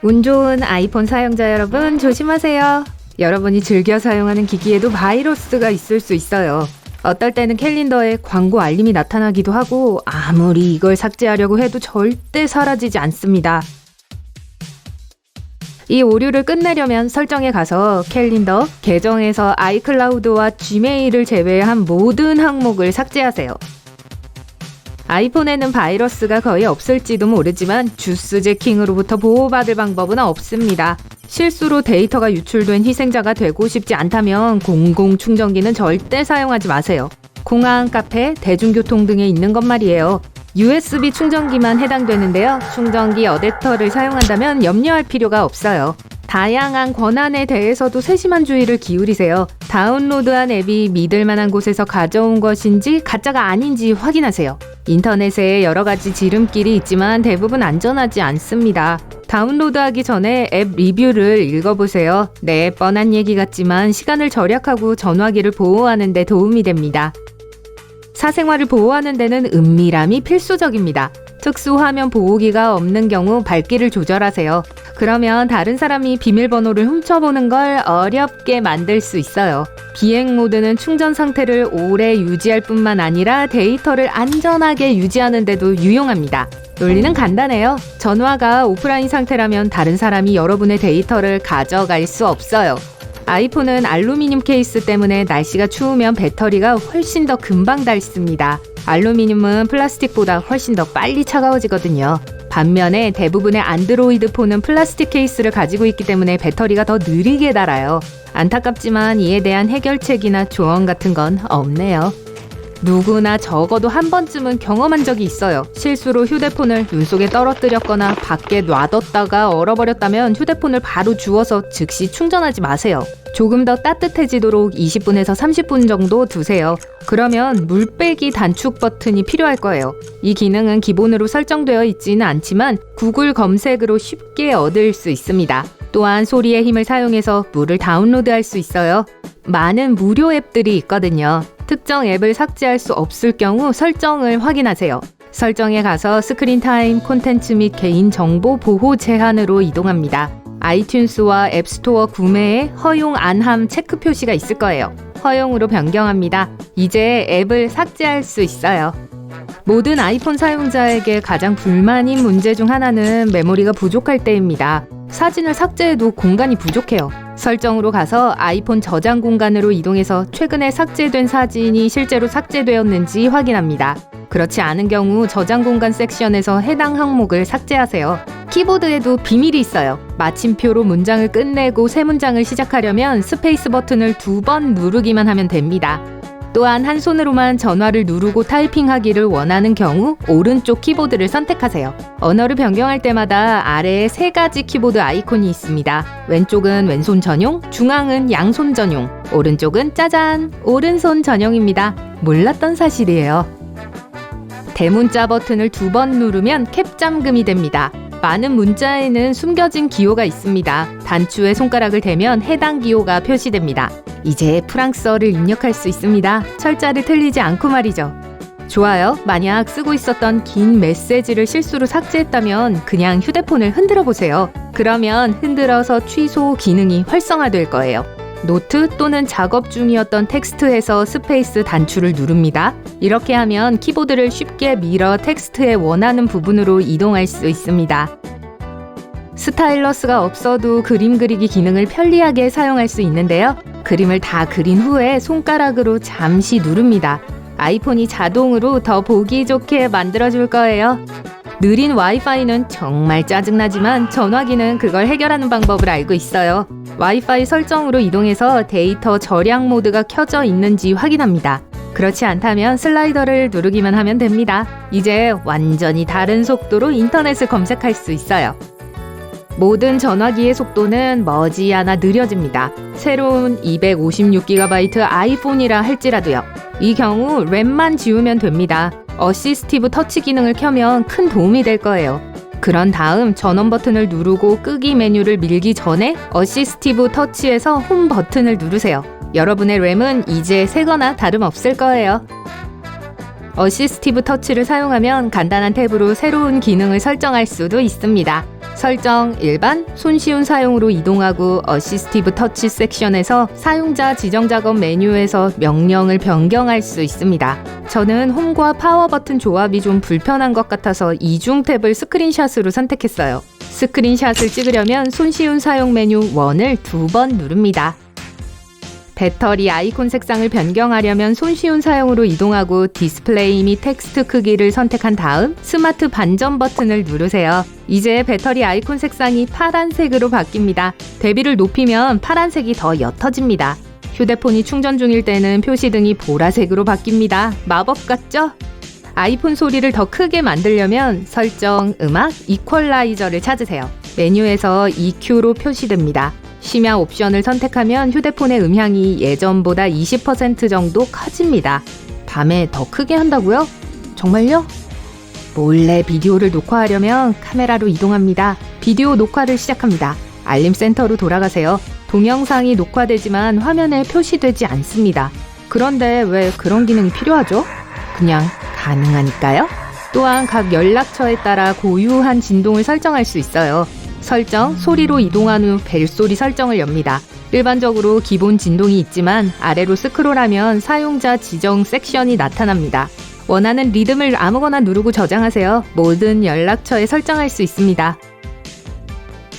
운 좋은 아이폰 사용자 여러분 조심하세요. 여러분이 즐겨 사용하는 기기에도 바이러스가 있을 수 있어요. 어떨 때는 캘린더에 광고 알림이 나타나기도 하고 아무리 이걸 삭제하려고 해도 절대 사라지지 않습니다. 이 오류를 끝내려면 설정에 가서 캘린더, 계정에서 아이클라우드와 지메일을 제외한 모든 항목을 삭제하세요. 아이폰에는 바이러스가 거의 없을지도 모르지만 주스제킹으로부터 보호받을 방법은 없습니다. 실수로 데이터가 유출된 희생자가 되고 싶지 않다면 공공 충전기는 절대 사용하지 마세요. 공항, 카페, 대중교통 등에 있는 것 말이에요. USB 충전기만 해당되는데요. 충전기 어댑터를 사용한다면 염려할 필요가 없어요. 다양한 권한에 대해서도 세심한 주의를 기울이세요. 다운로드한 앱이 믿을만한 곳에서 가져온 것인지 가짜가 아닌지 확인하세요. 인터넷에 여러 가지 지름길이 있지만 대부분 안전하지 않습니다. 다운로드하기 전에 앱 리뷰를 읽어보세요. 네, 뻔한 얘기 같지만 시간을 절약하고 전화기를 보호하는 데 도움이 됩니다. 사생활을 보호하는 데는 은밀함이 필수적입니다. 특수 화면 보호기가 없는 경우 밝기를 조절하세요. 그러면 다른 사람이 비밀번호를 훔쳐보는 걸 어렵게 만들 수 있어요. 비행 모드는 충전 상태를 오래 유지할 뿐만 아니라 데이터를 안전하게 유지하는 데도 유용합니다. 논리는 간단해요. 전화가 오프라인 상태라면 다른 사람이 여러분의 데이터를 가져갈 수 없어요. 아이폰은 알루미늄 케이스 때문에 날씨가 추우면 배터리가 훨씬 더 금방 닳습니다. 알루미늄은 플라스틱보다 훨씬 더 빨리 차가워지거든요. 반면에 대부분의 안드로이드 폰은 플라스틱 케이스를 가지고 있기 때문에 배터리가 더 느리게 닳아요. 안타깝지만 이에 대한 해결책이나 조언 같은 건 없네요. 누구나 적어도 한 번쯤은 경험한 적이 있어요. 실수로 휴대폰을 눈 속에 떨어뜨렸거나 밖에 놔뒀다가 얼어버렸다면 휴대폰을 바로 주워서 즉시 충전하지 마세요. 조금 더 따뜻해지도록 20분에서 30분 정도 두세요. 그러면 물빼기 단축 버튼이 필요할 거예요. 이 기능은 기본으로 설정되어 있지는 않지만 구글 검색으로 쉽게 얻을 수 있습니다. 또한 소리의 힘을 사용해서 물을 다운로드할 수 있어요. 많은 무료 앱들이 있거든요. 특정 앱을 삭제할 수 없을 경우 설정을 확인하세요. 설정에 가서 스크린 타임, 콘텐츠 및 개인정보 보호 제한으로 이동합니다. 아이튠스와 앱스토어 구매에 허용 안함 체크 표시가 있을 거예요. 허용으로 변경합니다. 이제 앱을 삭제할 수 있어요. 모든 아이폰 사용자에게 가장 불만인 문제 중 하나는 메모리가 부족할 때입니다. 사진을 삭제해도 공간이 부족해요. 설정으로 가서 아이폰 저장 공간으로 이동해서 최근에 삭제된 사진이 실제로 삭제되었는지 확인합니다. 그렇지 않은 경우 저장 공간 섹션에서 해당 항목을 삭제하세요. 키보드에도 비밀이 있어요. 마침표로 문장을 끝내고 새 문장을 시작하려면 스페이스 버튼을 2번 누르기만 하면 됩니다. 또한 한 손으로만 전화를 누르고 타이핑하기를 원하는 경우 오른쪽 키보드를 선택하세요. 언어를 변경할 때마다 아래에 3가지 키보드 아이콘이 있습니다. 왼쪽은 왼손 전용, 중앙은 양손 전용, 오른쪽은 짜잔! 오른손 전용입니다. 몰랐던 사실이에요. 대문자 버튼을 2번 누르면 캡 잠금이 됩니다. 많은 문자에는 숨겨진 기호가 있습니다. 단추에 손가락을 대면 해당 기호가 표시됩니다. 이제 프랑스어를 입력할 수 있습니다. 철자를 틀리지 않고 말이죠. 좋아요. 만약 쓰고 있었던 긴 메시지를 실수로 삭제했다면 그냥 휴대폰을 흔들어 보세요. 그러면 흔들어서 취소 기능이 활성화될 거예요. 노트 또는 작업 중이었던 텍스트에서 스페이스 단추를 누릅니다. 이렇게 하면 키보드를 쉽게 밀어 텍스트의 원하는 부분으로 이동할 수 있습니다. 스타일러스가 없어도 그림 그리기 기능을 편리하게 사용할 수 있는데요. 그림을 다 그린 후에 손가락으로 잠시 누릅니다. 아이폰이 자동으로 더 보기 좋게 만들어줄 거예요. 느린 와이파이는 정말 짜증나지만 전화기는 그걸 해결하는 방법을 알고 있어요. 와이파이 설정으로 이동해서 데이터 절약 모드가 켜져 있는지 확인합니다. 그렇지 않다면 슬라이더를 누르기만 하면 됩니다. 이제 완전히 다른 속도로 인터넷을 검색할 수 있어요. 모든 전화기의 속도는 머지않아 느려집니다. 새로운 256GB 아이폰이라 할지라도요. 이 경우 램만 지우면 됩니다. 어시스티브 터치 기능을 켜면 큰 도움이 될 거예요. 그런 다음 전원 버튼을 누르고 끄기 메뉴를 밀기 전에 어시스티브 터치에서 홈 버튼을 누르세요. 여러분의 램은 이제 새거나 다름없을 거예요. 어시스티브 터치를 사용하면 간단한 탭으로 새로운 기능을 설정할 수도 있습니다. 설정 일반, 손쉬운 사용으로 이동하고 어시스티브 터치 섹션에서 사용자 지정 작업 메뉴에서 명령을 변경할 수 있습니다. 저는 홈과 파워 버튼 조합이 좀 불편한 것 같아서 이중 탭을 스크린샷으로 선택했어요. 스크린샷을 찍으려면 손쉬운 사용 메뉴 1을 2번 누릅니다. 배터리 아이콘 색상을 변경하려면 손쉬운 사용으로 이동하고 디스플레이 및 텍스트 크기를 선택한 다음 스마트 반전 버튼을 누르세요. 이제 배터리 아이콘 색상이 파란색으로 바뀝니다. 대비를 높이면 파란색이 더 옅어집니다. 휴대폰이 충전 중일 때는 표시등이 보라색으로 바뀝니다. 마법 같죠? 아이폰 소리를 더 크게 만들려면 설정, 음악, 이퀄라이저를 찾으세요. 메뉴에서 EQ로 표시됩니다. 심야 옵션을 선택하면 휴대폰의 음향이 예전보다 20% 정도 커집니다. 밤에 더 크게 한다고요? 정말요? 몰래 비디오를 녹화하려면 카메라로 이동합니다. 비디오 녹화를 시작합니다. 알림 센터로 돌아가세요. 동영상이 녹화되지만 화면에 표시되지 않습니다. 그런데 왜 그런 기능이 필요하죠? 그냥 가능하니까요. 또한 각 연락처에 따라 고유한 진동을 설정할 수 있어요. 설정, 소리로 이동한 후 벨소리 설정을 엽니다. 일반적으로 기본 진동이 있지만 아래로 스크롤하면 사용자 지정 섹션이 나타납니다. 원하는 리듬을 아무거나 누르고 저장하세요. 모든 연락처에 설정할 수 있습니다.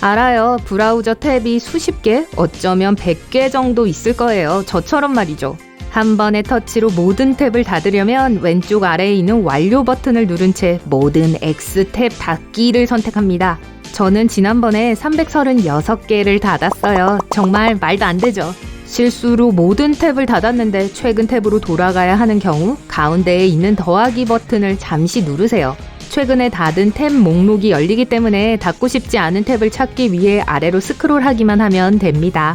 알아요. 브라우저 탭이 수십 개, 어쩌면 100개 정도 있을 거예요. 저처럼 말이죠. 한 번의 터치로 모든 탭을 닫으려면 왼쪽 아래에 있는 완료 버튼을 누른 채 모든 X탭 닫기를 선택합니다. 저는 지난번에 336개를 닫았어요. 정말 말도 안 되죠. 실수로 모든 탭을 닫았는데 최근 탭으로 돌아가야 하는 경우 가운데에 있는 더하기 버튼을 잠시 누르세요. 최근에 닫은 탭 목록이 열리기 때문에 닫고 싶지 않은 탭을 찾기 위해 아래로 스크롤하기만 하면 됩니다.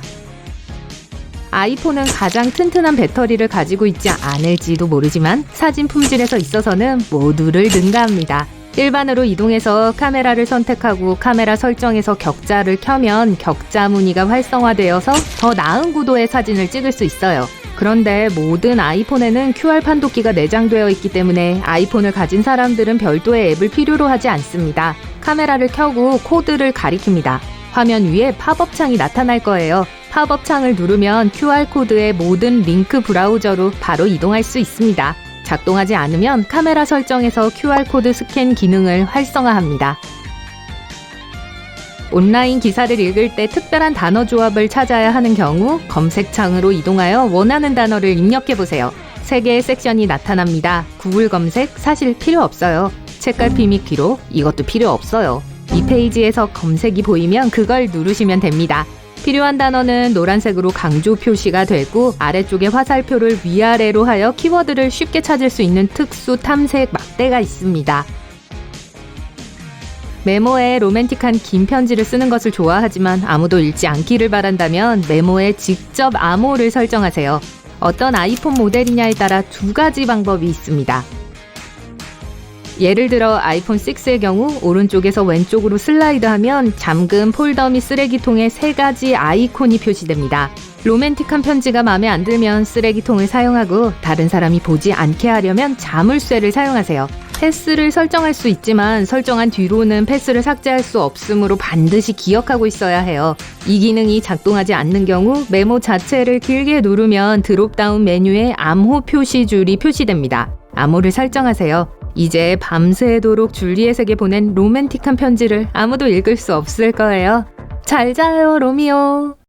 아이폰은 가장 튼튼한 배터리를 가지고 있지 않을지도 모르지만 사진 품질에서 있어서는 모두를 능가합니다. 일반으로 이동해서 카메라를 선택하고 카메라 설정에서 격자를 켜면 격자 무늬가 활성화되어서 더 나은 구도의 사진을 찍을 수 있어요. 그런데 모든 아이폰에는 QR 판독기가 내장되어 있기 때문에 아이폰을 가진 사람들은 별도의 앱을 필요로 하지 않습니다. 카메라를 켜고 코드를 가리킵니다. 화면 위에 팝업 창이 나타날 거예요. 팝업 창을 누르면 QR코드의 모든 링크 브라우저로 바로 이동할 수 있습니다. 작동하지 않으면 카메라 설정에서 QR코드 스캔 기능을 활성화합니다. 온라인 기사를 읽을 때 특별한 단어 조합을 찾아야 하는 경우 검색창으로 이동하여 원하는 단어를 입력해보세요. 3개의 섹션이 나타납니다. 구글 검색 사실 필요 없어요. 책갈피 및 기록 이것도 필요 없어요. 이 페이지에서 검색이 보이면 그걸 누르시면 됩니다. 필요한 단어는 노란색으로 강조 표시가 되고 아래쪽에 화살표를 위아래로 하여 키워드를 쉽게 찾을 수 있는 특수 탐색 막대가 있습니다. 메모에 로맨틱한 긴 편지를 쓰는 것을 좋아하지만 아무도 읽지 않기를 바란다면 메모에 직접 암호를 설정하세요. 어떤 아이폰 모델이냐에 따라 2가지 방법이 있습니다. 예를 들어 아이폰 6의 경우 오른쪽에서 왼쪽으로 슬라이드하면 잠금, 폴더 및 쓰레기통에 3가지 아이콘이 표시됩니다. 로맨틱한 편지가 마음에 안 들면 쓰레기통을 사용하고 다른 사람이 보지 않게 하려면 자물쇠를 사용하세요. 패스를 설정할 수 있지만 설정한 뒤로는 패스를 삭제할 수 없으므로 반드시 기억하고 있어야 해요. 이 기능이 작동하지 않는 경우 메모 자체를 길게 누르면 드롭다운 메뉴에 암호 표시줄이 표시됩니다. 암호를 설정하세요. 이제 밤새도록 줄리엣에게 보낸 로맨틱한 편지를 아무도 읽을 수 없을 거예요. 잘 자요, 로미오.